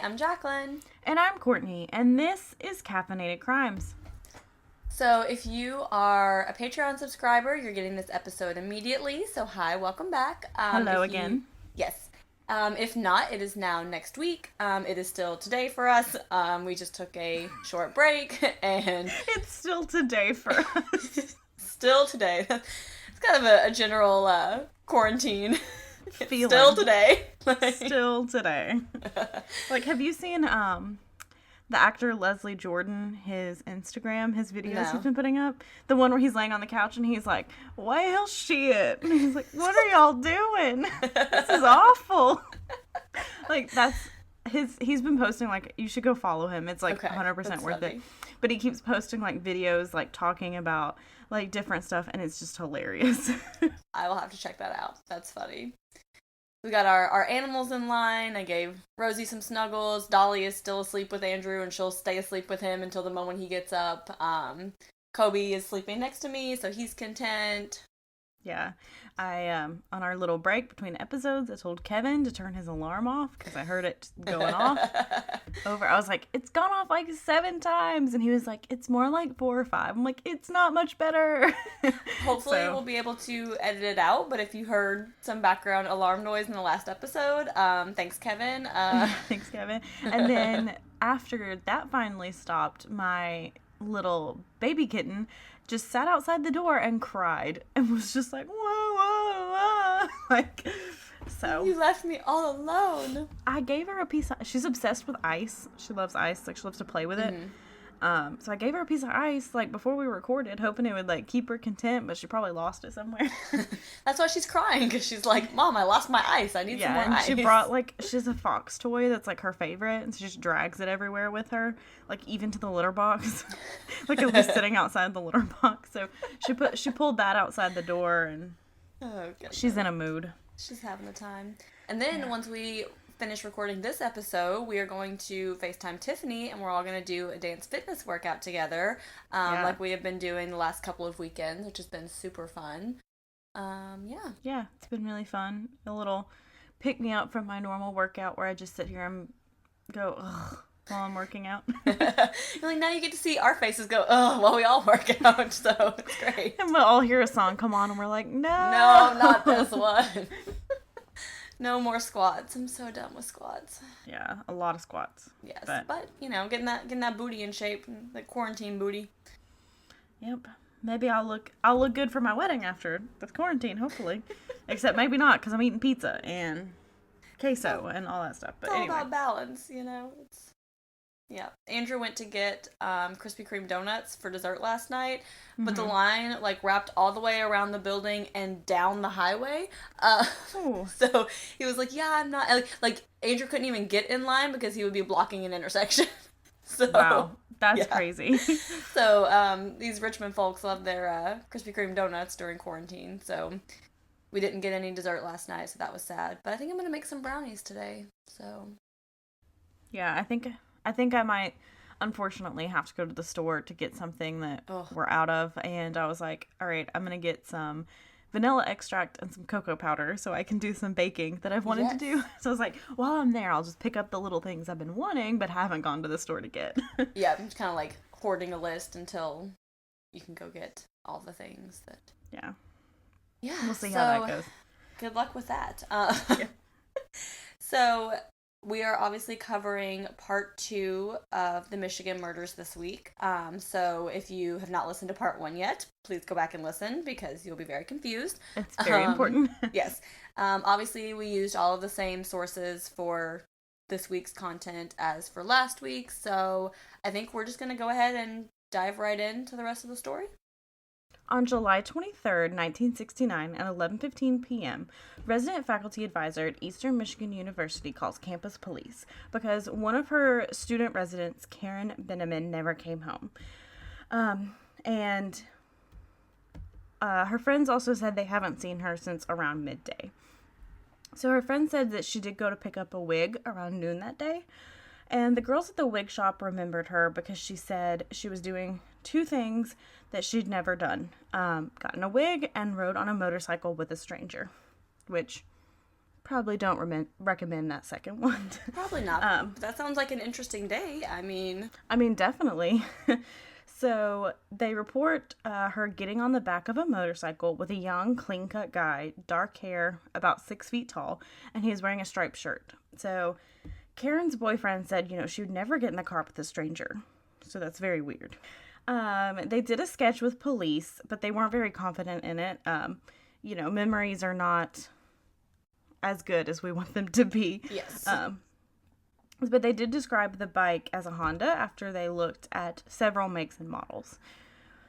I'm Jaclyn. And I'm Courtney, and this is Caffeinated Crimes. So, if you are a Patreon subscriber, you're getting this episode immediately. So, hi, welcome back. Hello again. Yes. If not, it is now next week. It is still today for us. We just took a short break, and It's still today for us. still today. It's kind of a general quarantine. Feeling. Still today. Still today. Like, have you seen the actor Leslie Jordan, his Instagram, his videos he's been putting up? The one where he's laying on the couch and he's like, "Well, shit." And he's like, "What are y'all doing? This is awful." Like, he's been posting, like, you should go follow him. It's like 100% worth it. But he keeps posting like videos like talking about like different stuff, and it's just hilarious. I will have to check that out. That's funny. We got our animals in line. I gave Rosie some snuggles. Dolly is still asleep with Andrew, and she'll stay asleep with him until the moment he gets up. Kobe is sleeping next to me, so he's content. Yeah. I, on our little break between episodes, I told Kevin to turn his alarm off because I heard it going off over. I was like, it's gone off like 7 times. And he was like, it's more like 4 or 5. I'm like, it's not much better. Hopefully we'll be able to edit it out. But if you heard some background alarm noise in the last episode, thanks, Kevin. Thanks, Kevin. And then after that finally stopped, my little baby kitten just sat outside the door and cried and was just like, whoa, whoa, whoa. Like, so. You left me all alone. I gave her a piece of, she's obsessed with ice. She loves ice. Like, she loves to play with it. So I gave her a piece of ice, like, before we recorded, hoping it would, like, keep her content, but she probably lost it somewhere. That's why she's crying, because she's like, Mom, I lost my ice. I need some more ice. She brought, like, she has a fox toy that's, like, her favorite, and so she just drags it everywhere with her, like, even to the litter box. Like, it'll be sitting outside the litter box. So she pulled that outside the door, and she's in a mood. She's having a time. And then once we finish recording this episode, we are going to FaceTime Tiffany, and we're all going to do a dance fitness workout together, like we have been doing the last couple of weekends, which has been super fun. Yeah, it's been really fun. A little pick me up from my normal workout where I just sit here and go ugh while I'm working out. Like, now you get to see our faces go ugh while we all work out, so it's great. And we'll all hear a song come on and we're like, no, not this one. No more squats. I'm so done with squats. Yeah, a lot of squats. Yes, but you know, getting that booty in shape, the quarantine booty. Yep. Maybe I'll look good for my wedding after the quarantine, hopefully. Except maybe not, because I'm eating pizza and queso and all that stuff. But it's all anyway. about balance, you know. Yeah. Andrew went to get Krispy Kreme donuts for dessert last night, but the line, like, wrapped all the way around the building and down the highway. So he was like, yeah, I'm not... Like, Andrew couldn't even get in line because he would be blocking an intersection. So, wow. That's crazy. So, these Richmond folks love their Krispy Kreme donuts during quarantine, so we didn't get any dessert last night, so that was sad. But I think I'm going to make some brownies today, so... Yeah, I think I might, unfortunately, have to go to the store to get something that we're out of. And I was like, all right, I'm going to get some vanilla extract and some cocoa powder so I can do some baking that I've wanted to do. So I was like, while I'm there, I'll just pick up the little things I've been wanting but haven't gone to the store to get. Yeah, I'm just kind of like hoarding a list until you can go get all the things that... Yeah. We'll see how that goes. Good luck with that. So... we are obviously covering part 2 of the Michigan murders this week. So if you have not listened to part 1 yet, please go back and listen because you'll be very confused. It's very important. Yes. Obviously, we used all of the same sources for this week's content as for last week. So I think we're just going to go ahead and dive right into the rest of the story. On July 23rd, 1969, at 11:15 p.m., resident faculty advisor at Eastern Michigan University calls campus police because one of her student residents, Karen Beineman, never came home. And her friends also said they haven't seen her since around midday. So her friend said that she did go to pick up a wig around noon that day. And the girls at the wig shop remembered her because she said she was doing 2 things that she'd never done. Gotten a wig and rode on a motorcycle with a stranger. Which, probably don't recommend that second one. Probably not. But that sounds like an interesting day. I mean, definitely. So they report her getting on the back of a motorcycle with a young, clean-cut guy, dark hair, about 6 feet tall, and he was wearing a striped shirt. So Karen's boyfriend said, she would never get in the car with a stranger. So that's very weird. They did a sketch with police, but they weren't very confident in it. Memories are not as good as we want them to be. yes. But they did describe the bike as a Honda after they looked at several makes and models.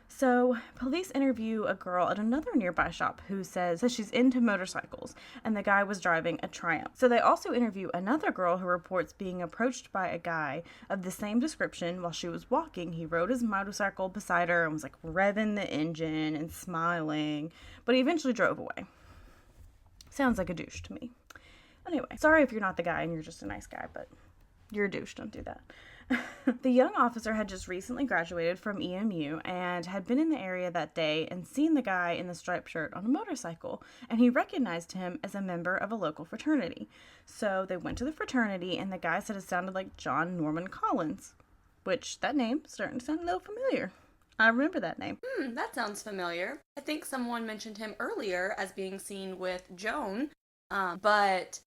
So police interview a girl at another nearby shop who says that she's into motorcycles, and the guy was driving a Triumph. So they also interview another girl who reports being approached by a guy of the same description while she was walking. He rode his motorcycle beside her and was like revving the engine and smiling, but he eventually drove away. Sounds like a douche to me. Anyway, sorry if you're not the guy and you're just a nice guy, but you're a douche, don't do that. The young officer had just recently graduated from EMU and had been in the area that day and seen the guy in the striped shirt on a motorcycle, and he recognized him as a member of a local fraternity. So they went to the fraternity, and the guy said it sounded like John Norman Collins, which that name starting to sound a little familiar. I remember that name. That sounds familiar. I think someone mentioned him earlier as being seen with Joan, but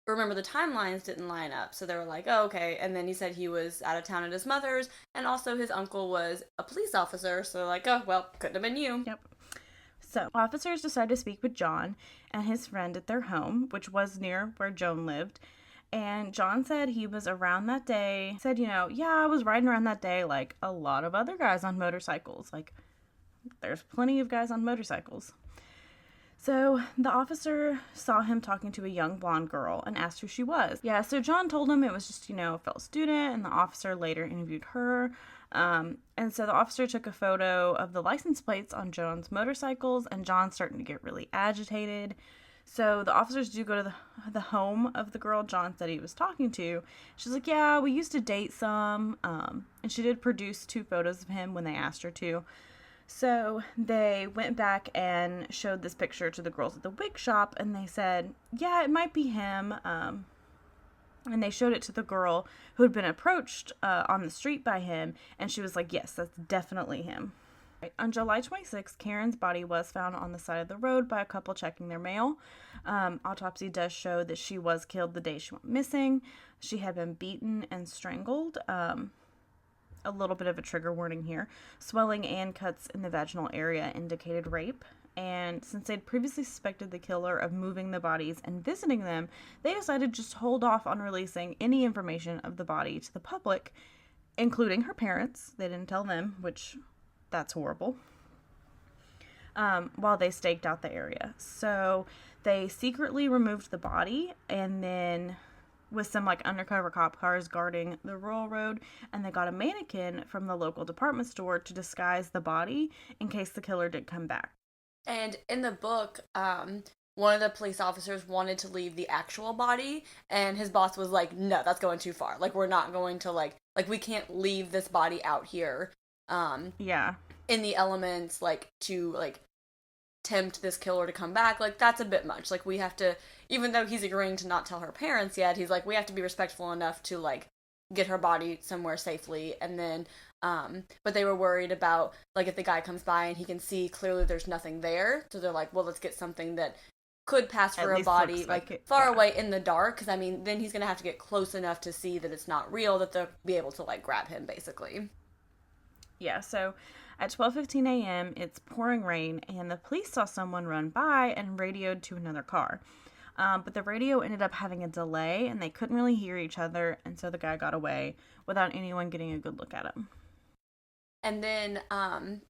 remember the timelines didn't line up, so they were like, oh, okay. And then he said he was out of town at his mother's, and also his uncle was a police officer, so like, oh, well, couldn't have been you. Yep. So officers decided to speak with John and his friend at their home, which was near where Joan lived. And John said he was around that day, said, I was riding around that day like a lot of other guys on motorcycles. Like, there's plenty of guys on motorcycles. So the officer saw him talking to a young blonde girl and asked who she was. Yeah, so John told him it was just, a fellow student, and the officer later interviewed her. And so the officer took a photo of the license plates on Joan's motorcycles, and John's starting to get really agitated. So the officers do go to the home of the girl John said he was talking to. She's like, yeah, we used to date some. And she did produce 2 photos of him when they asked her to. So they went back and showed this picture to the girls at the wig shop, and they said, yeah, it might be him. And they showed it to the girl who had been approached on the street by him, and she was like, yes, that's definitely him. On July 26th, Karen's body was found on the side of the road by a couple checking their mail. Autopsy does show that she was killed the day she went missing. She had been beaten and strangled. A little bit of a trigger warning here. Swelling and cuts in the vaginal area indicated rape. And since they'd previously suspected the killer of moving the bodies and visiting them, they decided to just hold off on releasing any information of the body to the public, including her parents. They didn't tell them, which that's horrible. While they staked out the area. So they secretly removed the body, and then with some undercover cop cars guarding the rural road, and they got a mannequin from the local department store to disguise the body in case the killer did come back. And in the book, one of the police officers wanted to leave the actual body, and his boss was like, no, that's going too far. We're not going to, we can't leave this body out here. Yeah. In the elements, to, tempt this killer to come back. That's a bit much. We have to, even though he's agreeing to not tell her parents yet, he's like, we have to be respectful enough to, get her body somewhere safely. And then, but they were worried about, if the guy comes by and he can see clearly there's nothing there. So they're like, well, let's get something that could pass for a body, far away in the dark. Because, then he's going to have to get close enough to see that it's not real, that they'll be able to, grab him, basically. Yeah, so at 12:15 a.m., it's pouring rain, and the police saw someone run by and radioed to another car. But the radio ended up having a delay, and they couldn't really hear each other, and so the guy got away without anyone getting a good look at him. And then,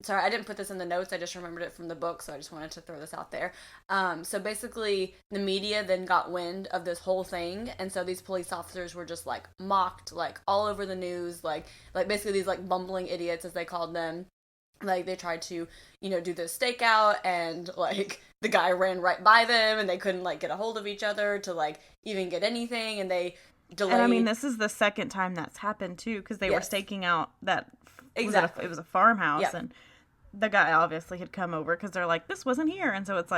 sorry, I didn't put this in the notes, I just remembered it from the book, so I just wanted to throw this out there. So basically, the media then got wind of this whole thing, and so these police officers were just, mocked, all over the news, basically these, bumbling idiots, as they called them. They tried to, do this stakeout, and, the guy ran right by them, and they couldn't, get a hold of each other to, even get anything, and they delayed. And, this is the second time that's happened, too, because they were staking out that... Exactly. It was a farmhouse, yep. And the guy obviously had come over, because they're like, this wasn't here, and so it's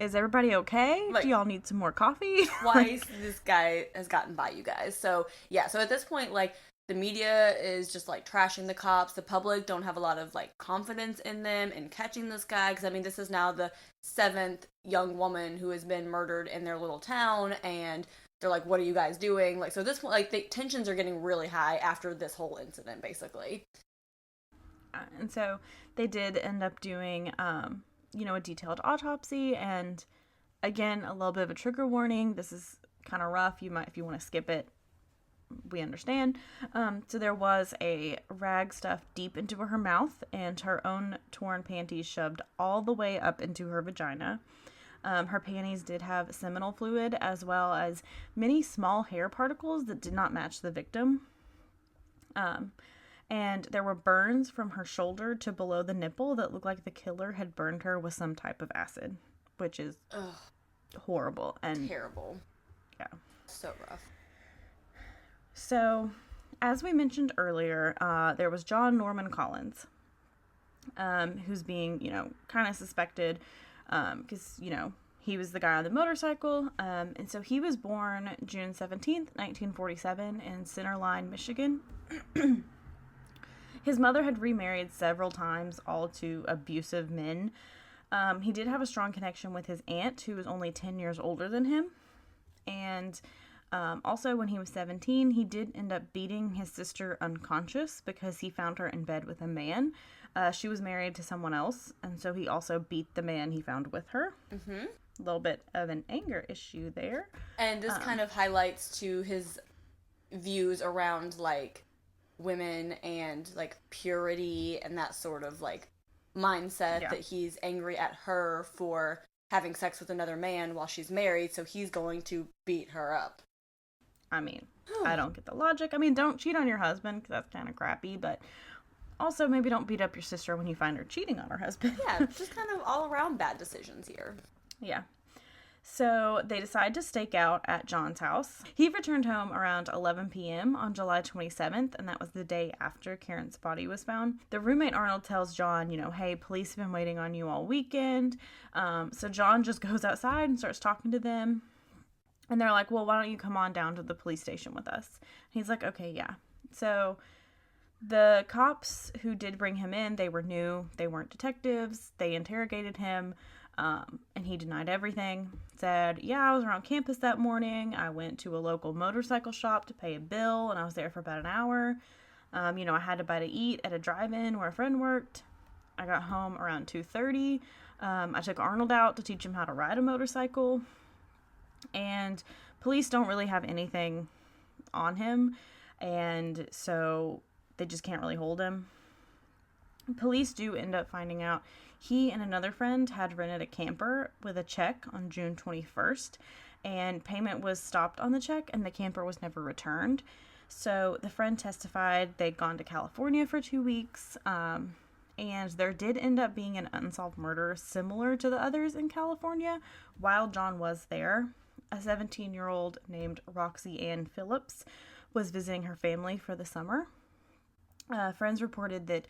is everybody okay? Like, do y'all need some more coffee? Twice this guy has gotten by you guys. So, yeah, so at this point, like, the media is just, like, trashing the cops. The public don't have a lot of, like, confidence in them in catching this guy. Because, I mean, this is now the 7th young woman who has been murdered in their little town. And they're like, what are you guys doing? Like, so this point, like, the tensions are getting really high after this whole incident, basically. And so they did end up doing, a detailed autopsy. And again, a little bit of a trigger warning. This is kind of rough. You might, if you want to skip it, we understand. So there was a rag stuffed deep into her mouth and her own torn panties shoved all the way up into her vagina. Her panties did have seminal fluid as well as many small hair particles that did not match the victim. And there were burns from her shoulder to below the nipple that looked like the killer had burned her with some type of acid, which is horrible and terrible. Yeah. So rough. So, as we mentioned earlier, there was John Norman Collins, who's being, kind of suspected, because, he was the guy on the motorcycle, and so he was born June 17th, 1947, in Center Line, Michigan. His mother had remarried several times, all to abusive men. He did have a strong connection with his aunt, who was only 10 years older than him, and also, when he was 17, he did end up beating his sister unconscious because he found her in bed with a man. She was married to someone else, and so he also beat the man he found with her. Mm-hmm. A little bit of an anger issue there. And this kind of highlights to his views around, like, women and, like, purity and that sort of, like, mindset that he's angry at her for having sex with another man while she's married, so he's going to beat her up. I mean, I don't get the logic. I mean, don't cheat on your husband, because that's kind of crappy, but also maybe don't beat up your sister when you find her cheating on her husband. Yeah, just kind of all around bad decisions here. Yeah. So they decide to stake out at John's house. He returned home around 11 p.m. on July 27th, and that was the day after Karen's body was found. The roommate Arnold tells John, hey, police have been waiting on you all weekend. So John just goes outside and starts talking to them. And they're like, well, why don't you come on down to the police station with us? And he's like, okay, yeah. So the cops who did bring him in, they were new. They weren't detectives. They interrogated him, and he denied everything. Said, yeah, I was around campus that morning. I went to a local motorcycle shop to pay a bill, and I was there for about an hour. I had to buy to eat at a drive-in where a friend worked. I got home around 2:30. I took Arnold out to teach him how to ride a motorcycle. And police don't really have anything on him, and so they just can't really hold him. Police do end up finding out he and another friend had rented a camper with a check on June 21st, and payment was stopped on the check, and the camper was never returned. So the friend testified they'd gone to California for 2 weeks, and there did end up being an unsolved murder similar to the others in California while John was there. A 17-year-old named Roxie Ann Phillips was visiting her family for the summer. Friends reported that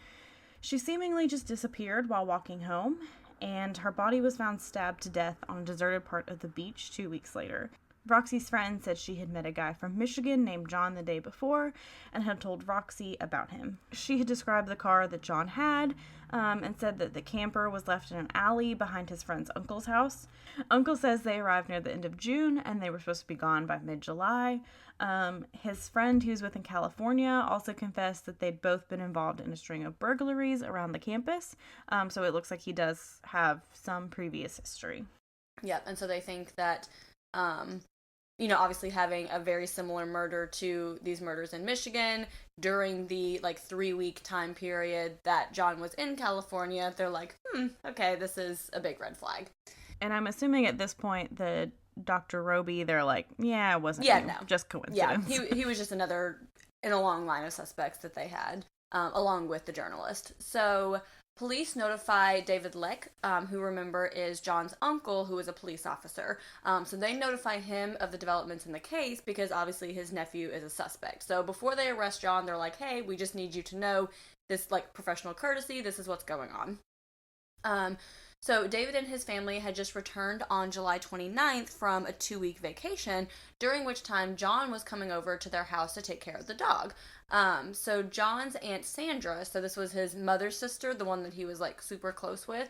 she seemingly just disappeared while walking home, and her body was found stabbed to death on a deserted part of the beach 2 weeks later. Roxie's friend said she had met a guy from Michigan named John the day before and had told Roxie about him. She had described the car that John had and said that the camper was left in an alley behind his friend's uncle's house. Uncle says they arrived near the end of June and they were supposed to be gone by mid-July. His friend who was with in California also confessed that they'd both been involved in a string of burglaries around the campus. So it looks like he does have some previous history. Yep, and so they think that obviously having a very similar murder to these murders in Michigan during the, 3-week time period that John was in California, they're like, okay, this is a big red flag. And I'm assuming at this point the Dr. Roby, they're like, yeah, it wasn't you. No. Just coincidence. Yeah, he was just another in a long line of suspects that they had, along with the journalist. So police notify David Leck, who, remember, is John's uncle, who is a police officer. So they notify him of the developments in the case because obviously his nephew is a suspect. So before they arrest John, they're like, hey, we just need you to know this, professional courtesy. This is what's going on. So David and his family had just returned on July 29th from a 2-week vacation, during which time John was coming over to their house to take care of the dog. So John's Aunt Sandra, so this was his mother's sister, the one that he was like super close with,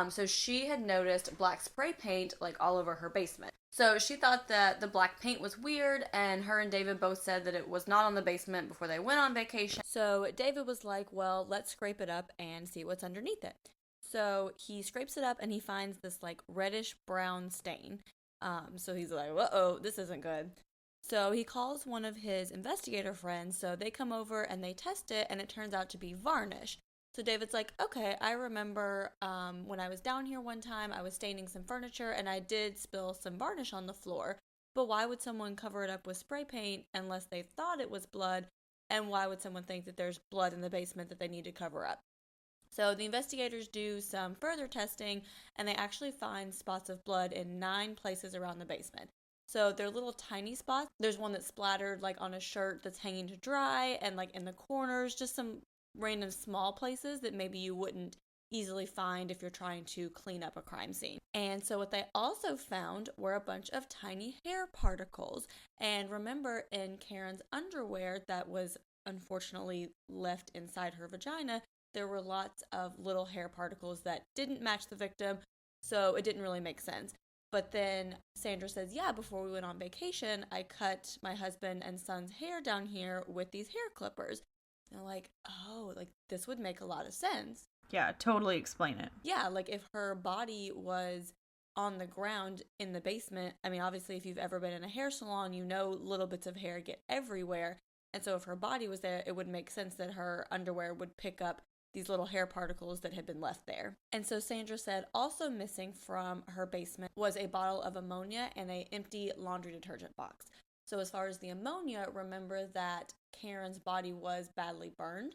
so she had noticed black spray paint like all over her basement. So she thought that the black paint was weird, and her and David both said that it was not on the basement before they went on vacation. So David was like, well, let's scrape it up and see what's underneath it. So he scrapes it up and he finds this like reddish brown stain. So he's like, uh-oh, this isn't good. So he calls one of his investigator friends, so they come over and they test it, and it turns out to be varnish. So David's like, okay, I remember when I was down here one time, I was staining some furniture, and I did spill some varnish on the floor, but why would someone cover it up with spray paint unless they thought it was blood, and why would someone think that there's blood in the basement that they need to cover up? So the investigators do some further testing, and they actually find spots of blood in 9 places around the basement. So they're little tiny spots. There's one that's splattered like on a shirt that's hanging to dry, and like in the corners, just some random small places that maybe you wouldn't easily find if you're trying to clean up a crime scene. And so what they also found were a bunch of tiny hair particles. And remember, in Karen's underwear that was unfortunately left inside her vagina, there were lots of little hair particles that didn't match the victim, so it didn't really make sense. But then Sandra says, yeah, before we went on vacation, I cut my husband and son's hair down here with these hair clippers. And they're like, oh, like this would make a lot of sense. Yeah, totally explain it. Yeah, like if her body was on the ground in the basement, I mean, obviously if you've ever been in a hair salon, you know little bits of hair get everywhere. And so if her body was there, it would make sense that her underwear would pick up these little hair particles that had been left there. And so Sandra said also missing from her basement was a bottle of ammonia and an empty laundry detergent box. So as far as the ammonia, remember that Karen's body was badly burned.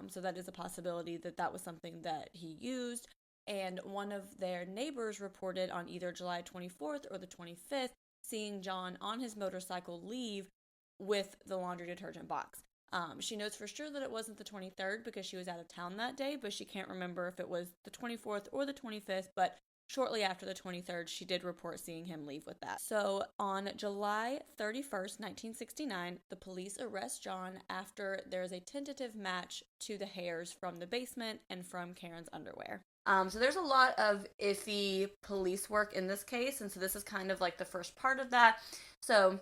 So that is a possibility that that was something that he used. And one of their neighbors reported on either July 24th or the 25th seeing John on his motorcycle leave with the laundry detergent box. She knows for sure that it wasn't the 23rd because she was out of town that day, but she can't remember if it was the 24th or the 25th, but shortly after the 23rd, she did report seeing him leave with that. So on July 31st, 1969, the police arrest John after there's a tentative match to the hairs from the basement and from Karen's underwear. So there's a lot of iffy police work in this case, and so this is kind of like the first part of that. So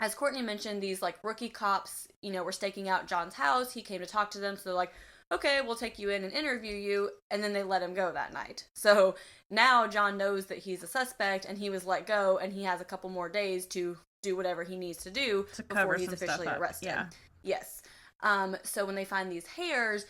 as Courtney mentioned, these like rookie cops, were staking out John's house. He came to talk to them, so they're like, okay, we'll take you in and interview you, and then they let him go that night. So now John knows that he's a suspect, and he was let go, and he has a couple more days to do whatever he needs to do before he's officially arrested. Yeah. Yes. So when they find these hairs,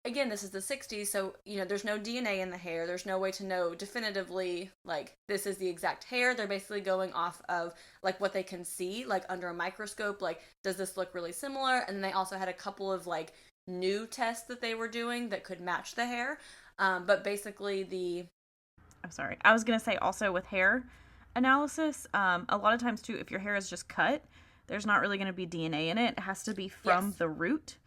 again, this is the 60s, so, there's no DNA in the hair. There's no way to know definitively, like, this is the exact hair. They're basically going off of, like, what they can see, like, under a microscope. Like, does this look really similar? And then they also had a couple of, like, new tests that they were doing that could match the hair. But basically I'm sorry. I was going to say also with hair analysis, a lot of times, too, if your hair is just cut, there's not really going to be DNA in it. It has to be from the root.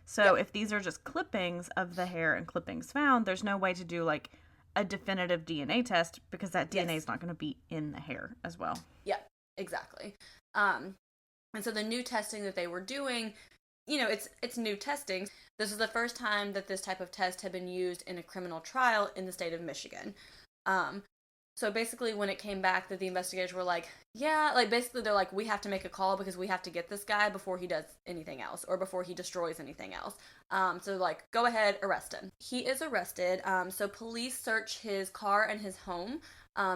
So if these are just clippings of the hair and clippings found, there's no way to do like a definitive DNA test because that DNA is not going to be in the hair as well. Yeah, exactly. And so the new testing that they were doing, it's new testing. This is the first time that this type of test had been used in a criminal trial in the state of Michigan. So basically when it came back that the investigators were like, yeah, like basically they're like, we have to make a call because we have to get this guy before he does anything else or before he destroys anything else. So like, go ahead, arrest him. He is arrested. So police search his car and his home.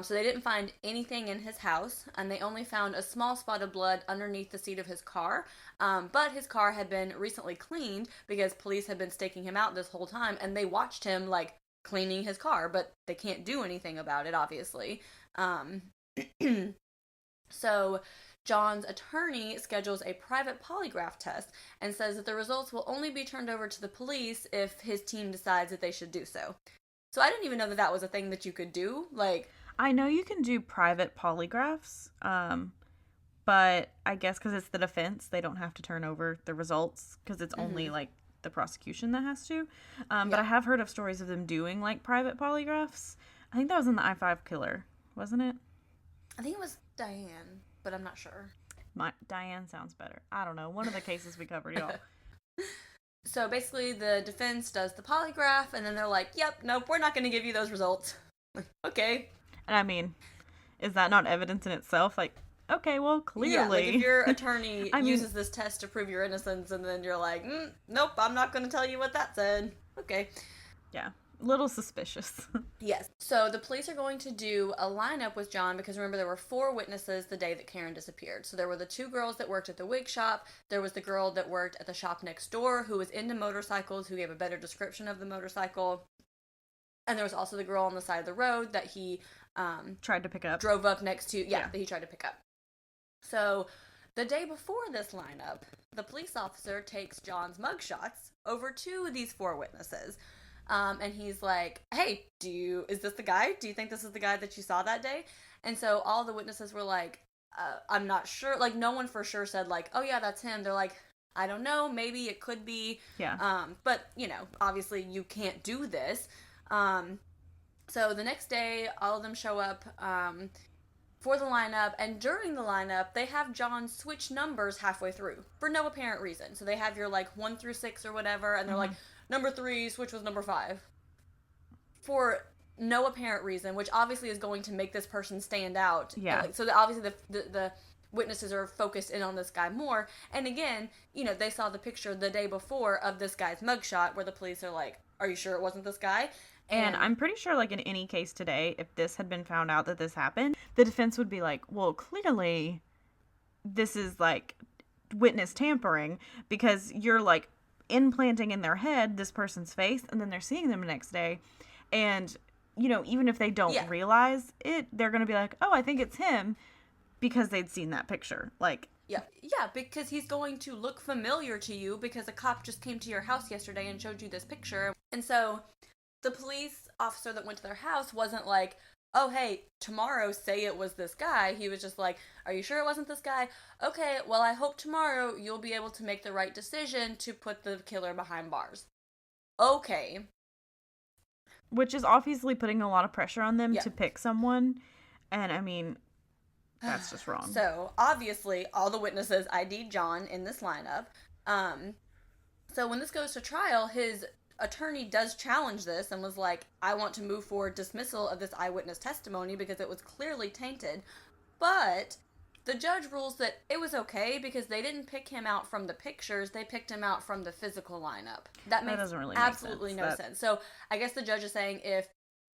So they didn't find anything in his house, and they only found a small spot of blood underneath the seat of his car. But his car had been recently cleaned because police had been staking him out this whole time, and they watched him like cleaning his car, but they can't do anything about it, obviously. So John's attorney schedules a private polygraph test and says that the results will only be turned over to the police if his team decides that they should do so. So I didn't even know that that was a thing that you could do. Like, I know you can do private polygraphs, but I guess because it's the defense, they don't have to turn over the results because it's only like the prosecution that has to. But I have heard of stories of them doing like private polygraphs. I think that was in the I-5 killer, wasn't it? I think it was Diane, but I'm not sure. Diane sounds better. I don't know. One of the cases we covered, y'all. So basically, the defense does the polygraph, and then they're like, yep, nope, we're not going to give you those results. Okay. And I mean, is that not evidence in itself? Like, okay, well, clearly. Yeah, like if your attorney uses this test to prove your innocence, and then you're like, nope, I'm not going to tell you what that said. Okay. Yeah. A little suspicious. Yes. So the police are going to do a lineup with John because remember there were 4 witnesses the day that Karen disappeared. So there were the 2 girls that worked at the wig shop. There was the girl that worked at the shop next door who was into motorcycles, who gave a better description of the motorcycle. And there was also the girl on the side of the road that he tried to pick up. Drove up next to, that he tried to pick up. So the day before this lineup, the police officer takes John's mugshots over to these 4 witnesses. And he's like, hey, is this the guy? Do you think this is the guy that you saw that day? And so all the witnesses were like, I'm not sure. Like, no one for sure said, like, oh, yeah, that's him. They're like, I don't know. Maybe it could be. Yeah. But, obviously you can't do this. So the next day, all of them show up for the lineup. And during the lineup, they have John switch numbers halfway through for no apparent reason. So they have your, 1 through 6 or whatever. And they're like, number 3, switch with number 5. For no apparent reason, which obviously is going to make this person stand out. Yeah. So obviously the witnesses are focused in on this guy more. And again, they saw the picture the day before of this guy's mugshot where the police are like, are you sure it wasn't this guy? And I'm pretty sure, in any case today, if this had been found out that this happened, the defense would be like, well, clearly this is, witness tampering because you're, implanting in their head this person's face, and then they're seeing them the next day, and even if they don't realize it, they're gonna be like, oh, I think it's him, because they'd seen that picture. Yeah, because he's going to look familiar to you because a cop just came to your house yesterday and showed you this picture. And so the police officer that went to their house wasn't like, oh, hey, tomorrow say it was this guy. He was just like, are you sure it wasn't this guy? Okay, well, I hope tomorrow you'll be able to make the right decision to put the killer behind bars. Okay. Which is obviously putting a lot of pressure on them to pick someone. And, I mean, that's just wrong. So, obviously, all the witnesses ID'd John in this lineup. So when this goes to trial, his attorney does challenge this and was like, I want to move forward dismissal of this eyewitness testimony because it was clearly tainted. But the judge rules that it was okay because they didn't pick him out from the pictures, they picked him out from the physical lineup. That doesn't really absolutely make sense. So I guess the judge is saying if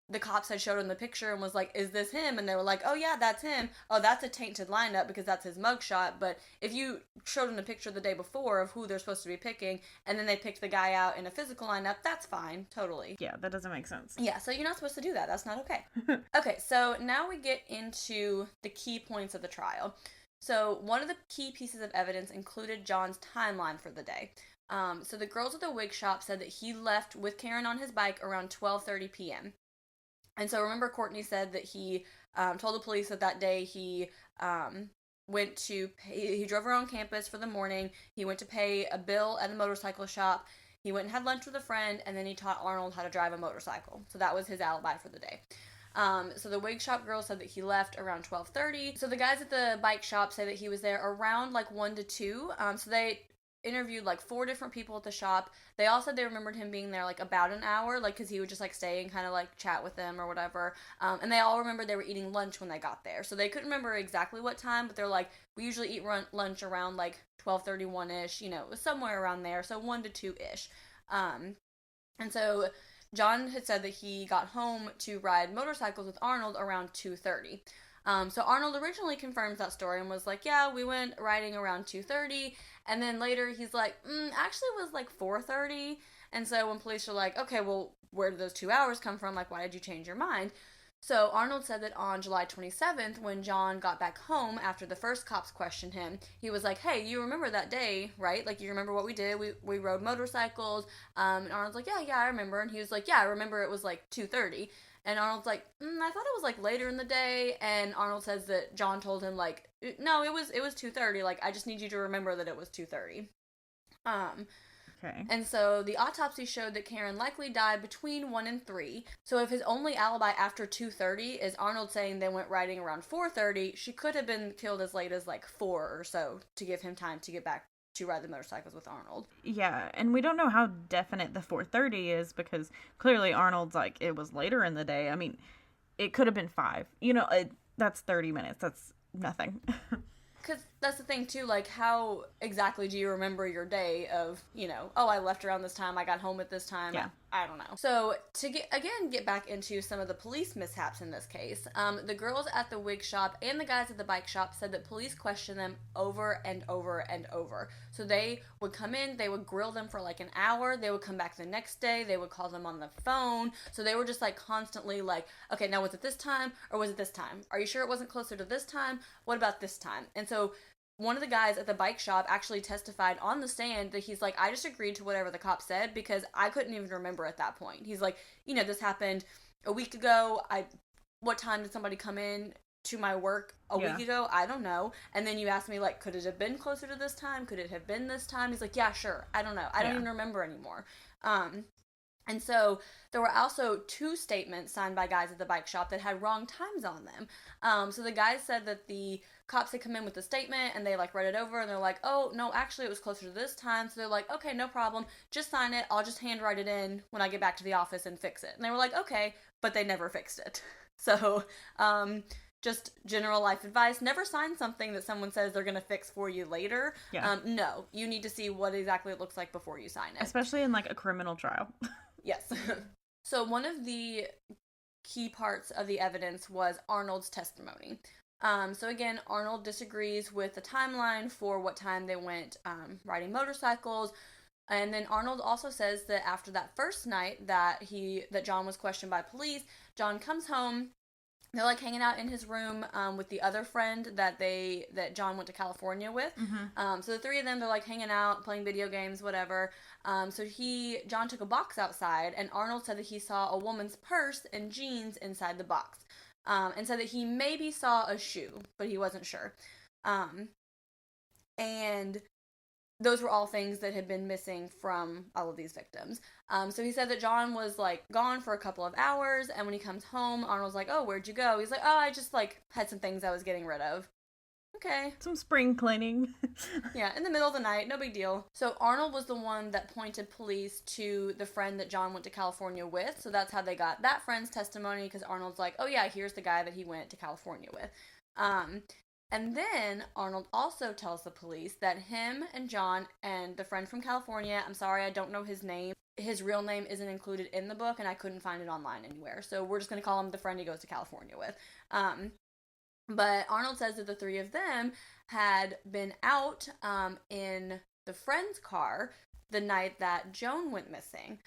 the cops had showed him the picture and was like, is this him? And they were like, oh yeah, that's him. Oh, that's a tainted lineup because that's his mugshot. But if you showed him the picture the day before of who they're supposed to be picking, and then they picked the guy out in a physical lineup, that's fine. Totally. Yeah, that doesn't make sense. Yeah, so you're not supposed to do that. That's not okay. Okay, so now we get into the key points of the trial. So one of the key pieces of evidence included John's timeline for the day. So the girls at the wig shop said that he left with Karen on his bike around 12:30 p.m. And so remember Courtney said that he told the police that day he went to pay, he drove around campus for the morning, he went to pay a bill at a motorcycle shop, he went and had lunch with a friend, and then he taught Arnold how to drive a motorcycle. So that was his alibi for the day. So the wig shop girl said that he left around 12:30. So the guys at the bike shop say that he was there around 1 to 2. So they interviewed 4 different people at the shop. They all said they remembered him being there about an hour, because he would just stay and kind of chat with them or whatever. And they all remembered they were eating lunch when they got there. So they couldn't remember exactly what time, but they're like, we usually eat lunch around 12:31-ish, somewhere around there. So 1 to 2-ish. And so John had said that he got home to ride motorcycles with Arnold around 2:30. So Arnold originally confirms that story and was like, yeah, we went riding around 2:30, and then later he's like, actually it was 4:30, and so when police are like, okay, well, where did those 2 hours come from? Why did you change your mind? So Arnold said that on July 27th, when John got back home after the first cops questioned him, he was like, hey, you remember that day, right? You remember what we did? We rode motorcycles, and Arnold's like, yeah, I remember, and he was like, yeah, I remember it was 2:30. And Arnold's like, I thought it was later in the day. And Arnold says that John told him no, it was 2:30. I just need you to remember that it was 2:30. Okay. And so the autopsy showed that Karen likely died between 1 and 3. So if his only alibi after 2:30 is Arnold saying they went riding around 4:30, she could have been killed as late as like 4 or so to give him time to get back to ride the motorcycles with Arnold. Yeah, and we don't know how definite the 4:30 is because clearly Arnold's like, it was later in the day. I mean, it could have been 5. You know, that's 30 minutes. That's nothing. Because that's the thing, too, like, how exactly do you remember your day of, you know, oh, I left around this time, I got home at this time, yeah. I don't know. So, to get back into some of the police mishaps in this case, the girls at the wig shop and the guys at the bike shop said that police questioned them over and over and over. So, they would come in, they would grill them for like an hour, they would come back the next day, they would call them on the phone, so they were just like constantly like, okay, now was it this time, or was it this time? Are you sure it wasn't closer to this time? What about this time? And so, one of the guys at the bike shop actually testified on the stand that he's like, I just agreed to whatever the cop said because I couldn't even remember at that point. He's like, you know, this happened a week ago. What time did somebody come in to my work a week ago? I don't know. And then you asked me, like, could it have been closer to this time? Could it have been this time? He's like, yeah, sure. I don't know. I don't even remember anymore. And so there were also 2 statements signed by guys at the bike shop that had wrong times on them. So the guys said that the cops had come in with the statement and they like read it over and they're like, oh, no, actually it was closer to this time. So they're like, okay, no problem. Just sign it. I'll just handwrite it in when I get back to the office and fix it. And they were like, okay, but they never fixed it. So, just general life advice. Never sign something that someone says they're going to fix for you later. Yeah. No, you need to see what exactly it looks like before you sign it. Especially in like a criminal trial. Yes. So one of the key parts of the evidence was Arnold's testimony. So again, Arnold disagrees with the timeline for what time they went riding motorcycles. And then Arnold also says that after that first night that John was questioned by police, John comes home. They're like hanging out in his room with the other friend that John went to California with. Mm-hmm. So the 3 of them, they're like hanging out, playing video games, whatever. So John took a box outside, and Arnold said that he saw a woman's purse and jeans inside the box, and said that he maybe saw a shoe, but he wasn't sure. And those were all things that had been missing from all of these victims. So he said that John was, like, gone for a couple of hours, and when he comes home, Arnold's like, oh, where'd you go? He's like, oh, I just, like, had some things I was getting rid of. Okay. Some spring cleaning. Yeah, in the middle of the night, no big deal. So Arnold was the one that pointed police to the friend that John went to California with, so that's how they got that friend's testimony, because Arnold's like, oh, yeah, here's the guy that he went to California with. And then Arnold also tells the police that him and John and the friend from California, I'm sorry, I don't know his name. His real name isn't included in the book, and I couldn't find it online anywhere. So we're just going to call him the friend he goes to California with. But Arnold says that the 3 of them had been out in the friend's car the night that Joan went missing.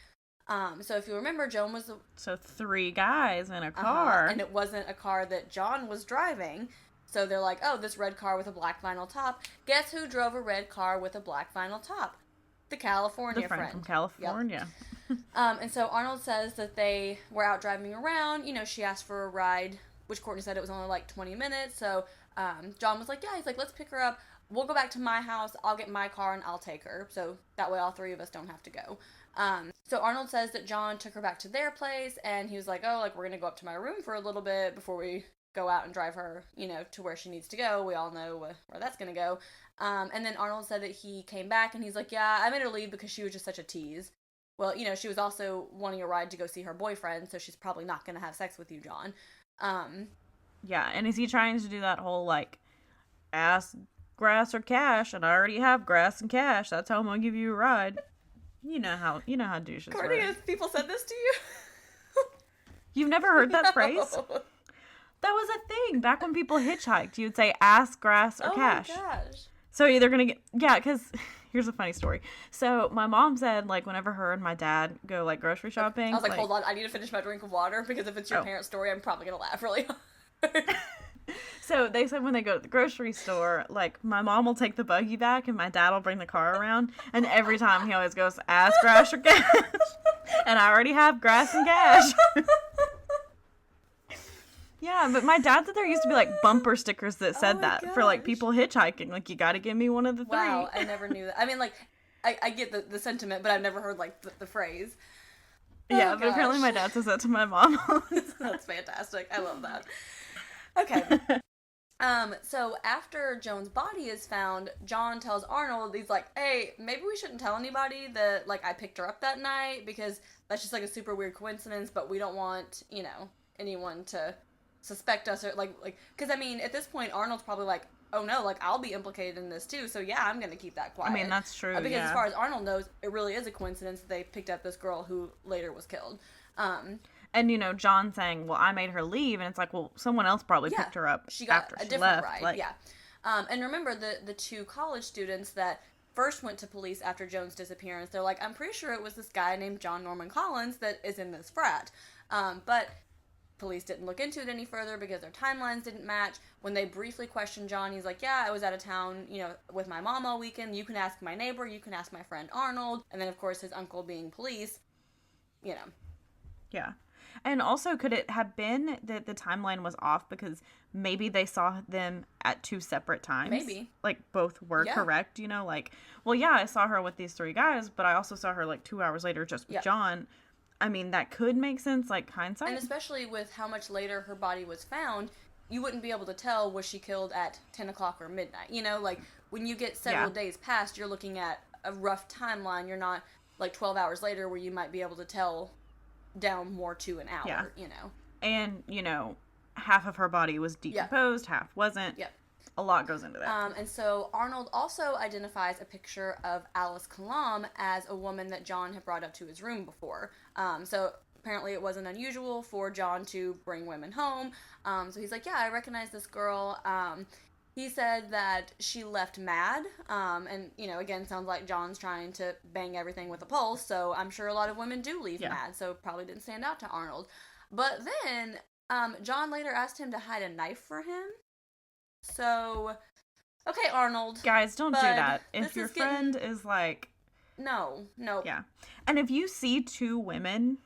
So if you remember, Joan was... So 3 guys in a car. And it wasn't a car that John was driving. So they're like, oh, this red car with a black vinyl top. Guess who drove a red car with a black vinyl top? The California friend. From California. Yep. And so Arnold says that they were out driving around. You know, she asked for a ride, which Courtney said it was only like 20 minutes. So John was like, yeah, he's like, let's pick her up. We'll go back to my house. I'll get my car and I'll take her. So that way all 3 of us don't have to go. So Arnold says that John took her back to their place. And he was like, oh, like, we're going to go up to my room for a little bit before we go out and drive her, you know, to where she needs to go. We all know where that's going to go. And then Arnold said that he came back and he's like, yeah, I made her leave because she was just such a tease. Well, you know, she was also wanting a ride to go see her boyfriend, so she's probably not going to have sex with you, John. Yeah, and is he trying to do that whole, like, ass, grass, or cash, and I already have grass and cash, that's how I'm going to give you a ride. You know how douches Courtney, have people said this to you? You've never heard that phrase? That was a thing. Back when people hitchhiked, you would say ass, grass, or cash. Oh my gosh. So you're either going to get... Yeah, because... Here's a funny story. So my mom said, like, whenever her and my dad go, like, grocery shopping... I was like, hold on, I need to finish my drink of water, because if it's your parents' story, I'm probably going to laugh really hard. So they said when they go to the grocery store, like, my mom will take the buggy back and my dad will bring the car around. And every time he always goes, ass, grass, or cash. And I already have grass and cash. Yeah, but my dad said there used to be, like, bumper stickers that said that for, like, people hitchhiking. Like, you gotta give me one of the 3. Wow, I never knew that. I mean, like, I get the sentiment, but I've never heard, like, the phrase. Yeah, but apparently my dad says that to my mom. That's fantastic. I love that. Okay. So after Joan's body is found, John tells Arnold, he's like, hey, maybe we shouldn't tell anybody that, like, I picked her up that night, because that's just, like, a super weird coincidence, but we don't want, you know, anyone to suspect us, or, like, because, I mean, at this point, Arnold's probably like, oh no, like, I'll be implicated in this too, so yeah, I'm gonna keep that quiet. I mean, that's true, because as far as Arnold knows, it really is a coincidence that they picked up this girl who later was killed. And, you know, John saying, well, I made her leave, and it's like, well, someone else probably picked her up she got after a she different left. ride, like, yeah. And remember, the two college students that first went to police after Joan's disappearance, they're like, I'm pretty sure it was this guy named John Norman Collins that is in this frat. But police didn't look into it any further because their timelines didn't match. When they briefly questioned John, he's like, yeah, I was out of town, you know, with my mom all weekend. You can ask my neighbor, you can ask my friend Arnold. And then, of course, his uncle being police, you know. Yeah. And also, could it have been that the timeline was off because maybe they saw them at two separate times? Maybe. Like, both were correct, you know? Like, well, yeah, I saw her with these three guys, but I also saw her, like, 2 hours later just with John. I mean, that could make sense, like, hindsight. And especially with how much later her body was found, you wouldn't be able to tell, was she killed at 10 o'clock or midnight? You know, like, when you get several days past, you're looking at a rough timeline. You're not, like, 12 hours later where you might be able to tell down more to an hour, you know. And, you know, half of her body was decomposed, half wasn't. Yep. A lot goes into that. And so Arnold also identifies a picture of Alice Kalam as a woman that John had brought up to his room before. So apparently it wasn't unusual for John to bring women home. So he's like, yeah, I recognize this girl. He said that she left mad, and, you know, again, sounds like John's trying to bang everything with a pulse, so I'm sure a lot of women do leave mad, so probably didn't stand out to Arnold. But then, John later asked him to hide a knife for him. So, okay, Arnold. Guys, don't do that. If your friend is like... No. Yeah. And if you see two women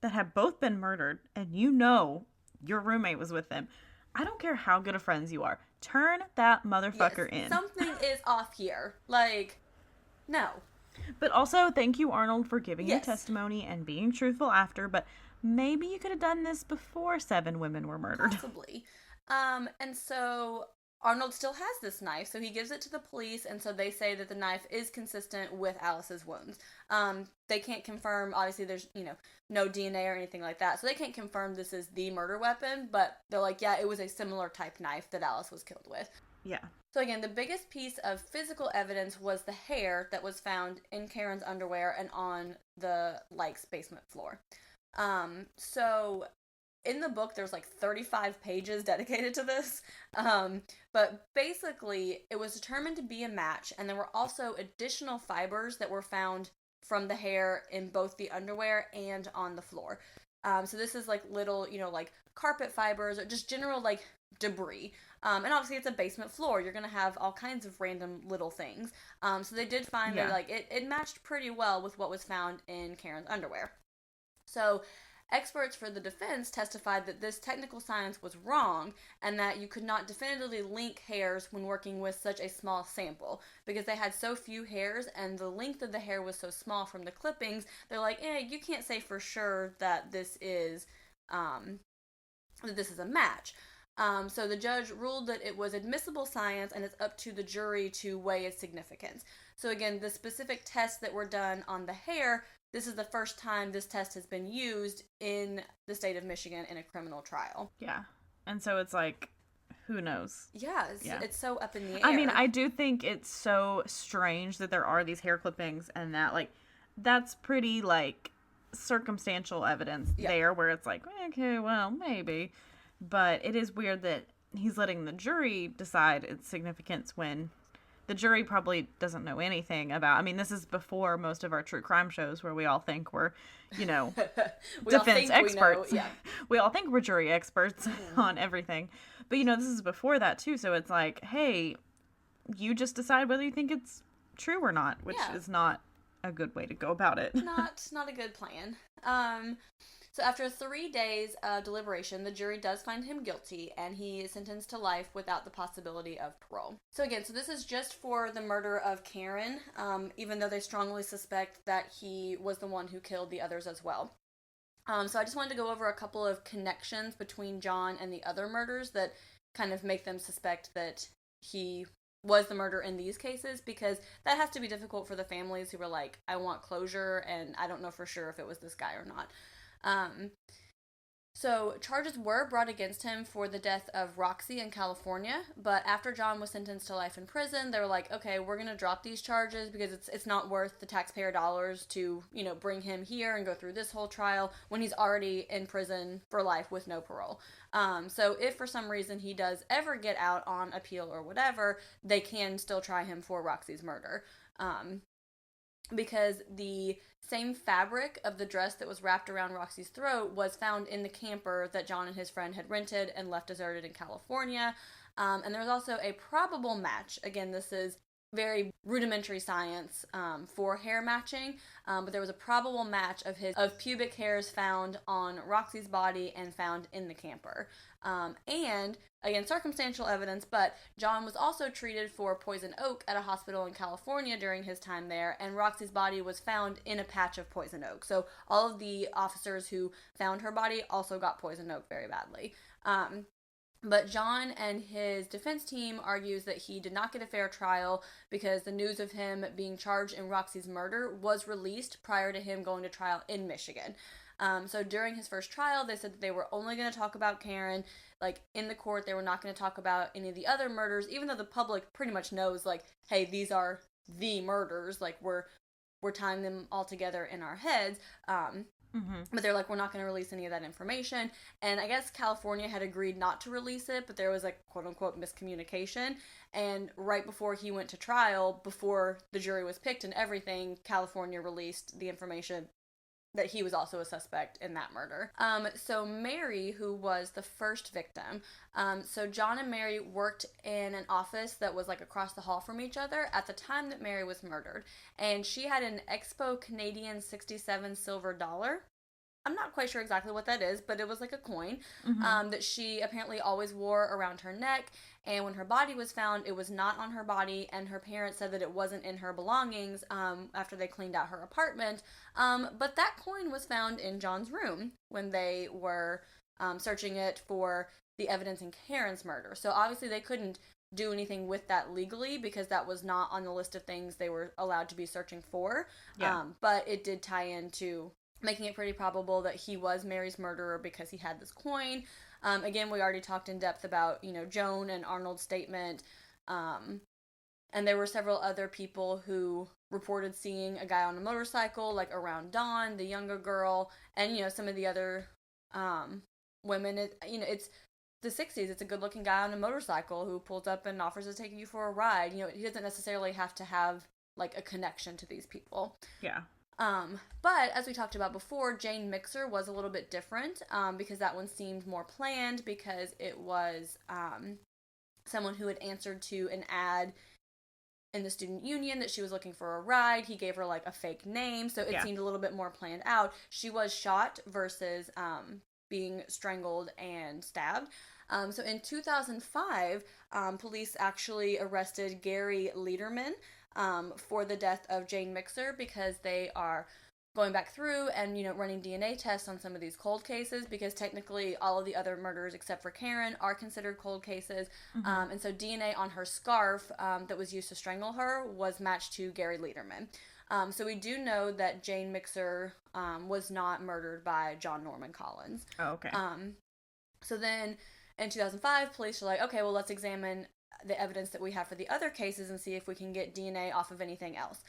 that have both been murdered, and you know your roommate was with them, I don't care how good of friends you are. Turn that motherfucker in. Something is off here. Like, no. But also, thank you, Arnold, for giving your testimony and being truthful after, but maybe you could have done this before 7 women were murdered. Possibly. And so Arnold still has this knife, so he gives it to the police, and so they say that the knife is consistent with Alice's wounds. They can't confirm, obviously there's, you know, no DNA or anything like that, so they can't confirm this is the murder weapon, but they're like, yeah, it was a similar type knife that Alice was killed with. Yeah. So again, the biggest piece of physical evidence was the hair that was found in Karen's underwear and on the Likes basement floor. So in the book, there's like 35 pages dedicated to this, but basically it was determined to be a match, and there were also additional fibers that were found from the hair in both the underwear and on the floor. So this is like little, you know, like carpet fibers or just general like debris. And obviously it's a basement floor. You're going to have all kinds of random little things. So they did find that like it matched pretty well with what was found in Karen's underwear. So experts for the defense testified that this technical science was wrong and that you could not definitively link hairs when working with such a small sample because they had so few hairs and the length of the hair was so small from the clippings. They're like, you can't say for sure that this is a match. So the judge ruled that it was admissible science and it's up to the jury to weigh its significance. So again, the specific tests that were done on the hair, this is the first time this test has been used in the state of Michigan in a criminal trial. Yeah. And so it's like, who knows? Yeah, it's so up in the air. I mean, I do think it's so strange that there are these hair clippings and that, like, that's pretty, like, circumstantial evidence there where it's like, okay, well, maybe. But it is weird that he's letting the jury decide its significance when the jury probably doesn't know anything about... I mean, this is before most of our true crime shows where we all think we're, you know, defense experts. We all think we're jury experts on everything. But, you know, this is before that, too. So it's like, hey, you just decide whether you think it's true or not, which is not a good way to go about it. Not a good plan. So after 3 days of deliberation, the jury does find him guilty, and he is sentenced to life without the possibility of parole. So again, this is just for the murder of Karen, even though they strongly suspect that he was the one who killed the others as well. So I just wanted to go over a couple of connections between John and the other murders that kind of make them suspect that he was the murderer in these cases, because that has to be difficult for the families who were like, I want closure, and I don't know for sure if it was this guy or not. So charges were brought against him for the death of Roxie in California, but after John was sentenced to life in prison, they were like, okay, we're going to drop these charges because it's not worth the taxpayer dollars to, bring him here and go through this whole trial when he's already in prison for life with no parole. So if for some reason he does ever get out on appeal or whatever, they can still try him for Roxie's murder. Because the same fabric of the dress that was wrapped around Roxie's throat was found in the camper that John and his friend had rented and left deserted in California. And there was also a probable match. Again, this is very rudimentary science for hair matching, but there was a probable match of pubic hairs found on Roxie's body and found in the camper. And again, circumstantial evidence, but John was also treated for poison oak at a hospital in California during his time there, and Roxie's body was found in a patch of poison oak. So all of the officers who found her body also got poison oak very badly. But John and his defense team argues that he did not get a fair trial because the news of him being charged in Roxie's murder was released prior to him going to trial in Michigan. So during his first trial, they said that they were only going to talk about Karen. Like, in the court, they were not going to talk about any of the other murders, even though the public pretty much knows, like, hey, these are the murders. Like, we're tying them all together in our heads. But they're like, we're not going to release any of that information. And I guess California had agreed not to release it, but there was like quote unquote miscommunication. And right before he went to trial, before the jury was picked and everything, California released the information that he was also a suspect in that murder. So Mary, who was the first victim, so John and Mary worked in an office that was like across the hall from each other at the time that Mary was murdered. And she had an Expo Canadian 67 silver dollar. I'm not quite sure exactly what that is, but it was like a coin that she apparently always wore around her neck. And when her body was found, it was not on her body, and her parents said that it wasn't in her belongings after they cleaned out her apartment. But that coin was found in John's room when they were searching it for the evidence in Karen's murder. So obviously they couldn't do anything with that legally because that was not on the list of things they were allowed to be searching for. Yeah. But it did tie into making it pretty probable that he was Mary's murderer because he had this coin. Again, we already talked in depth about, Joan and Arnold's statement. And there were several other people who reported seeing a guy on a motorcycle, like around dawn, the younger girl, and, some of the other women. It's the 60s. It's a good-looking guy on a motorcycle who pulls up and offers to take you for a ride. He doesn't necessarily have to have, like, a connection to these people. Yeah. But as we talked about before, Jane Mixer was a little bit different, because that one seemed more planned because it was, someone who had answered to an ad in the student union that she was looking for a ride. He gave her like a fake name, so it seemed a little bit more planned out. She was shot versus, being strangled and stabbed. So in 2005, police actually arrested Gary Lederman, for the death of Jane Mixer because they are going back through and, running DNA tests on some of these cold cases because technically all of the other murders except for Karen are considered cold cases. And so DNA on her scarf that was used to strangle her was matched to Gary Lederman. So we do know that Jane Mixer was not murdered by John Norman Collins. Oh, okay. So then in 2005, police were like, okay, well, let's examine the evidence that we have for the other cases and see if we can get DNA off of anything else.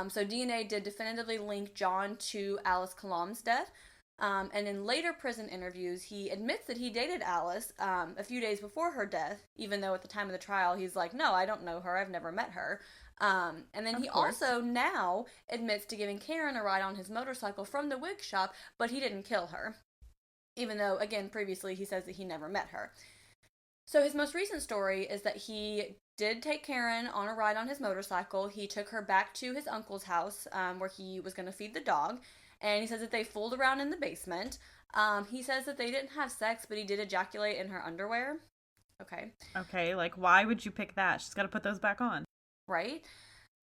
So DNA did definitively link John to Alice Kalam's death. And in later prison interviews, he admits that he dated Alice a few days before her death, even though at the time of the trial, he's like, no, I don't know her. I've never met her. And then he also now admits to giving Karen a ride on his motorcycle from the wig shop, but he didn't kill her. Even though, again, previously he says that he never met her. So his most recent story is that he did take Karen on a ride on his motorcycle. He took her back to his uncle's house, where he was going to feed the dog. And he says that they fooled around in the basement. He says that they didn't have sex, but he did ejaculate in her underwear. Okay. Okay, like, why would you pick that? She's got to put those back on. Right?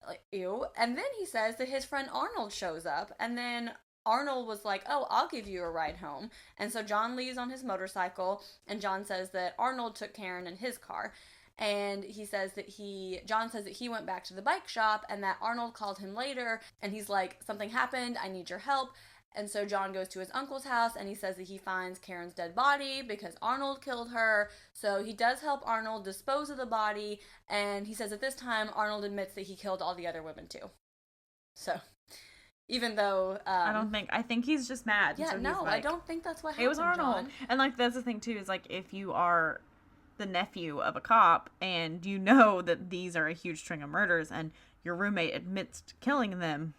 Like, ew. And then he says that his friend Arnold shows up, and then Arnold was like, "Oh, I'll give you a ride home." And so John leaves on his motorcycle, and John says that Arnold took Karen in his car. And John says that he went back to the bike shop, and that Arnold called him later, and he's like, "Something happened, I need your help." And so John goes to his uncle's house, and he says that he finds Karen's dead body because Arnold killed her. So he does help Arnold dispose of the body, and he says at this time Arnold admits that he killed all the other women too. So, even though I think he's just mad. Yeah, so no, like, I don't think that's what happened. It was Arnold. John. And like that's the thing too, is like if you are the nephew of a cop and you know that these are a huge string of murders and your roommate admits to killing them,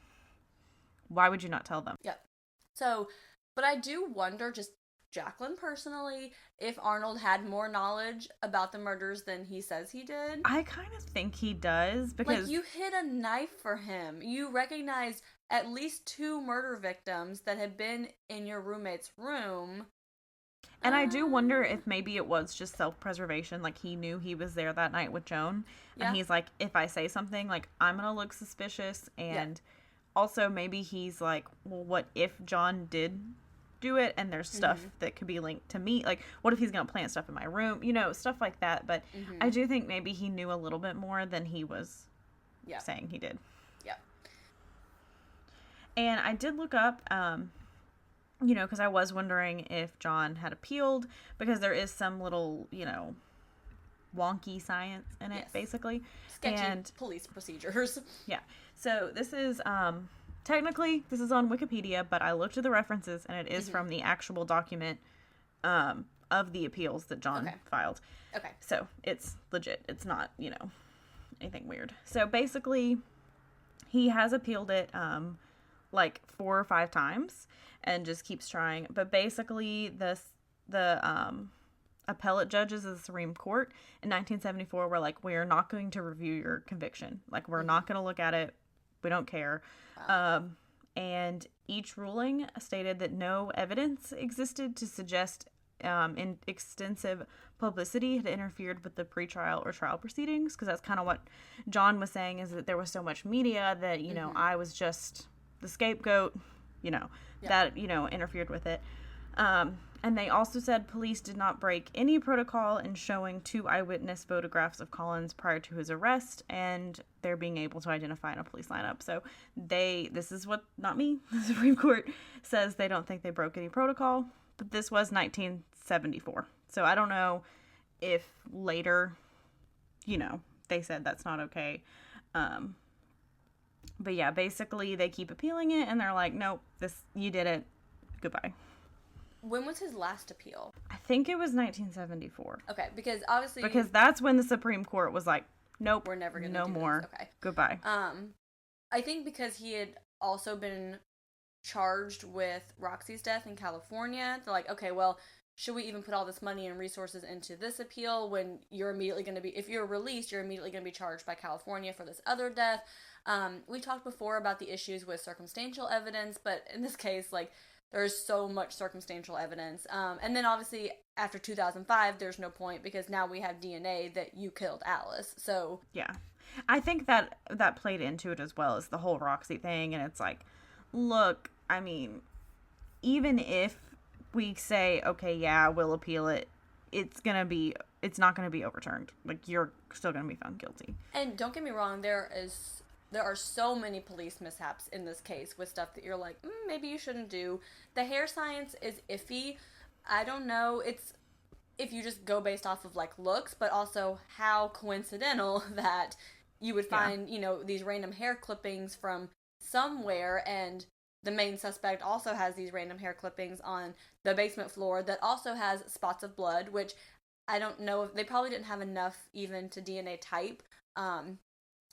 why would you not tell them? Yep. So, but I do wonder, just Jaclyn personally, if Arnold had more knowledge about the murders than he says he did. I kind of think he does, because like, you hid a knife for him. You recognized at least 2 murder victims that had been in your roommate's room. And I do wonder if maybe it was just self-preservation. Like, he knew he was there that night with Joan. And he's like, if I say something, like, I'm going to look suspicious. And also maybe he's like, well, what if John did do it and there's stuff that could be linked to me? Like, what if he's going to plant stuff in my room? You know, stuff like that. But I do think maybe he knew a little bit more than he was saying he did. Yep. And I did look up... you know, because I was wondering if John had appealed, because there is some little, you know, wonky science in it, basically. Sketchy police procedures. Yeah. So this is, technically, this is on Wikipedia, but I looked at the references, and it is from the actual document of the appeals that John filed. Okay. So it's legit. It's not, you know, anything weird. So basically, he has appealed it, like 4 or 5 times and just keeps trying. But basically the appellate judges of the Supreme Court in 1974 were like, we're not going to review your conviction. Like, we're not going to look at it. We don't care. Wow. And each ruling stated that no evidence existed to suggest in extensive publicity had interfered with the pretrial or trial proceedings. Because that's kind of what John was saying, is that there was so much media that, you know, I was just the scapegoat, you know, that, you know, interfered with it. And they also said police did not break any protocol in showing 2 eyewitness photographs of Collins prior to his arrest, and they're being able to identify in a police lineup. So this is what, not me, the Supreme Court says they don't think they broke any protocol, but this was 1974. So I don't know if later, you know, they said that's not okay. But yeah, basically they keep appealing it, and they're like, nope, you did it. Goodbye. When was his last appeal? I think it was 1974. Okay, because obviously... Because that's when the Supreme Court was like, nope, we're never going to do more. This. Okay. Goodbye. I think because he had also been charged with Roxie's death in California, they're like, okay, well, should we even put all this money and resources into this appeal when you're immediately going to be... If you're released, you're immediately going to be charged by California for this other death. We talked before about the issues with circumstantial evidence, but in this case, like, there's so much circumstantial evidence. And then obviously after 2005, there's no point because now we have DNA that you killed Alice. So yeah, I think that played into it as well as the whole Roxie thing. And it's like, look, I mean, even if we say, okay, yeah, we'll appeal it, it's not going to be overturned. Like, you're still going to be found guilty. And don't get me wrong, there are so many police mishaps in this case with stuff that you're like, maybe you shouldn't do. The hair science is iffy. I don't know. It's if you just go based off of, like, looks, but also how coincidental that you would find, you know, these random hair clippings from somewhere, and the main suspect also has these random hair clippings on the basement floor that also has spots of blood, which I don't know if they probably didn't have enough even to DNA type.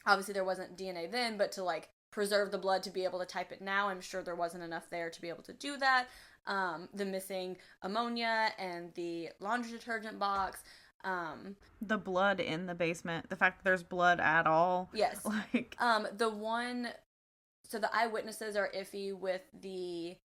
Obviously, there wasn't DNA then, but to, like, preserve the blood to be able to type it now, I'm sure there wasn't enough there to be able to do that. The missing ammonia and the laundry detergent box. The blood in the basement, the fact that there's blood at all. Yes. Like, so the eyewitnesses are iffy with the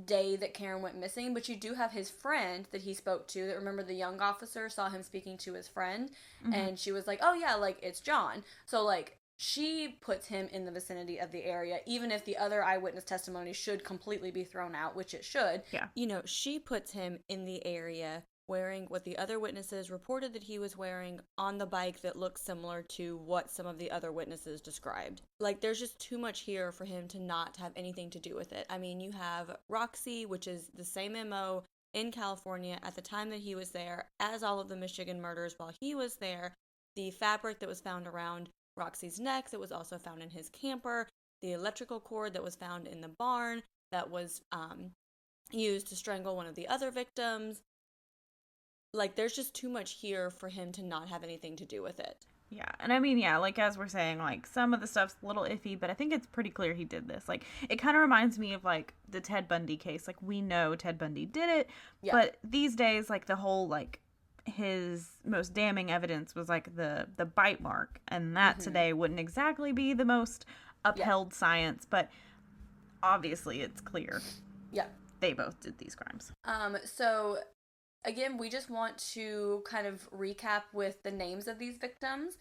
day that Karen went missing, but you do have his friend that he spoke to that, remember, the young officer saw him speaking to his friend, and she was like, oh yeah, like, it's John. So, like, she puts him in the vicinity of the area, even if the other eyewitness testimony should completely be thrown out, which it should. Yeah. You know, she puts him in the area wearing what the other witnesses reported that he was wearing on the bike that looks similar to what some of the other witnesses described. Like, there's just too much here for him to not have anything to do with it. I mean, you have Roxie, which is the same MO in California at the time that he was there as all of the Michigan murders while he was there. The fabric that was found around Roxie's neck that was also found in his camper, the electrical cord that was found in the barn that was used to strangle one of the other victims. Like, there's just too much here for him to not have anything to do with it. Yeah, and I mean, yeah, like, as we're saying, like, some of the stuff's a little iffy, but I think it's pretty clear he did this. Like, it kind of reminds me of, like, the Ted Bundy case. Like, we know Ted Bundy did it, but these days, like, the whole, like, his most damning evidence was, like, the bite mark, and that today wouldn't exactly be the most upheld science, but obviously it's clear. Yeah. They both did these crimes. So... Again, we just want to kind of recap with the names of these victims.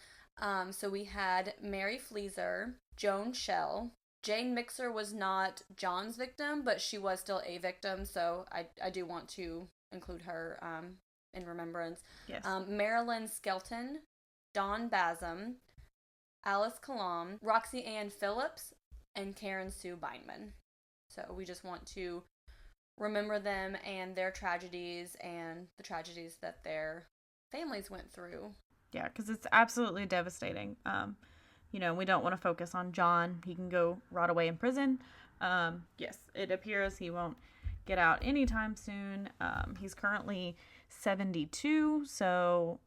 So we had Mary Fleezer, Joan Shell. Jane Mixer was not John's victim, but she was still a victim, so I do want to include her in remembrance. Yes. Marilyn Skelton, Dawn Basum, Alice Kalam, Roxie Ann Phillips, and Karen Sue Beineman. So we just want to remember them and their tragedies and the tragedies that their families went through. Yeah, because it's absolutely devastating. You know, we don't want to focus on John. He can go rot away in prison. Yes, it appears he won't get out anytime soon. He's currently 72, so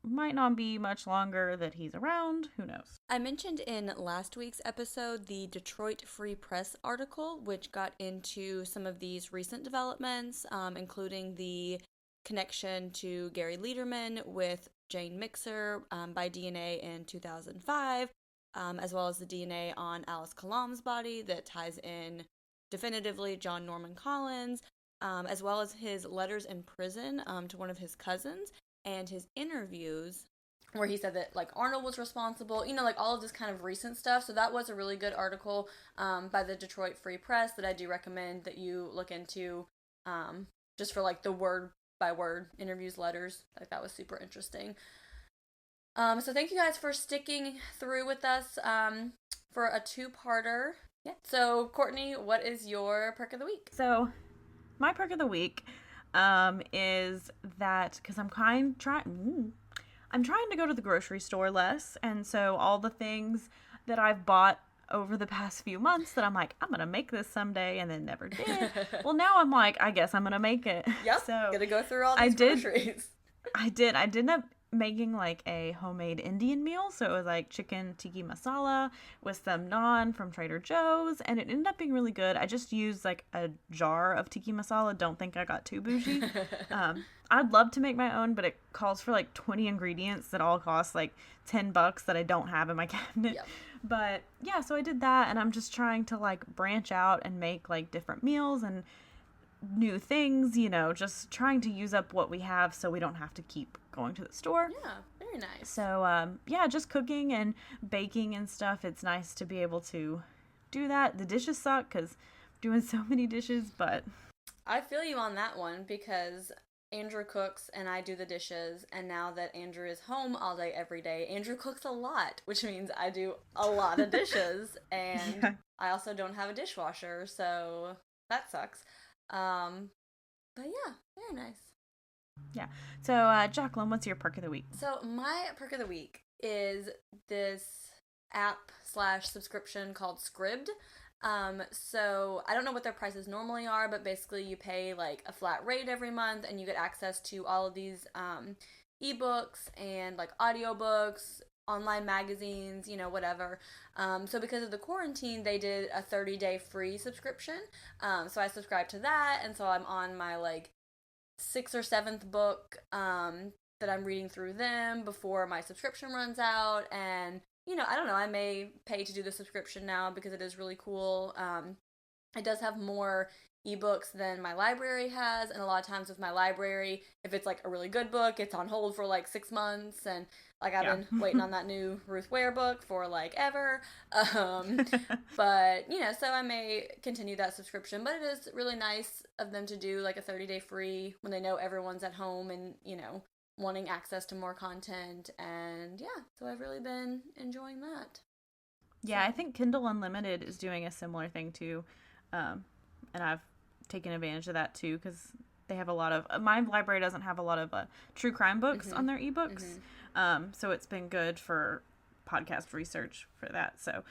might not be much longer that he's around. Who knows? I mentioned in last week's episode the Detroit Free Press article, which got into some of these recent developments, including the connection to Gary Lederman with Jane Mixer by DNA in 2005, as well as the DNA on Alice Kalam's body that ties in definitively John Norman Collins, as well as his letters in prison to one of his cousins, and his interviews where he said that, like, Arnold was responsible, you know, like, all of this kind of recent stuff. So that was a really good article by the Detroit Free Press that I do recommend that you look into, just for, like, the word-by-word interviews, letters. Like, that was super interesting. So thank you guys for sticking through with us for a two-parter. Yeah. So, Courtney, what is your perk of the week? So, my perk of the week is that, because I'm trying to go to the grocery store less, and so all the things that I've bought over the past few months that I'm like, I'm gonna make this someday, and then never did. Well, now I'm like, I guess I'm gonna make it. Yep. So gonna go through all these groceries. I did end up making like a homemade Indian meal, so it was like chicken tikka masala with some naan from Trader Joe's, and it ended up being really good. I just used like a jar of tikka masala. Don't think I got too bougie. I'd love to make my own, but it calls for like 20 ingredients that all cost like $10 that I don't have in my cabinet. Yep. But yeah, so I did that, and I'm just trying to like branch out and make like different meals and new things, you know, just trying to use up what we have so we don't have to keep going to the store. Yeah, very nice. So, yeah, just cooking and baking and stuff. It's nice to be able to do that. The dishes suck because I'm doing so many dishes, but I feel you on that one because Andrew cooks and I do the dishes, and now that Andrew is home all day every day, Andrew cooks a lot, which means I do a lot of dishes, and yeah. I also don't have a dishwasher, so that sucks. But yeah, very nice. Yeah. So, Jaclyn, what's your perk of the week? So, my perk of the week is this app/subscription called Scribd. So I don't know what their prices normally are, but basically you pay like a flat rate every month and you get access to all of these ebooks and like audiobooks, online magazines, you know, whatever. So because of the quarantine, they did a 30-day free subscription. So I subscribed to that, and so I'm on my like 6th or 7th book that I'm reading through them before my subscription runs out. And, I don't know, I may pay to do the subscription now because it is really cool. It does have more ebooks than my library has, and a lot of times with my library, if it's like a really good book, it's on hold for like 6 months, and like I've been waiting on that new Ruth Ware book for like ever. But so I may continue that subscription, but it is really nice of them to do like a 30-day free when they know everyone's at home and wanting access to more content. And so I've really been enjoying that. Yeah, I think Kindle Unlimited is doing a similar thing too. And I've taken advantage of that too, because they have a lot of, my library doesn't have a lot of true crime books on their ebooks. So it's been good for podcast research for that. So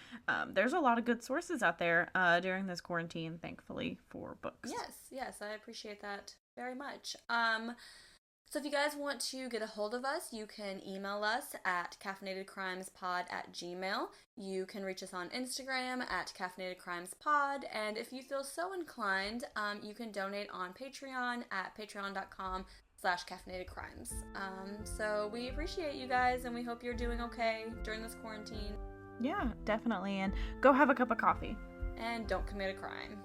there's a lot of good sources out there during this quarantine, thankfully, for books. Yes, I appreciate that very much. So if you guys want to get a hold of us, you can email us at caffeinatedcrimespod@gmail.com. You can reach us on Instagram at caffeinatedcrimespod. And if you feel so inclined, you can donate on Patreon at patreon.com/caffeinatedcrimes. So we appreciate you guys, and we hope you're doing okay during this quarantine. Yeah, definitely. And go have a cup of coffee. And don't commit a crime.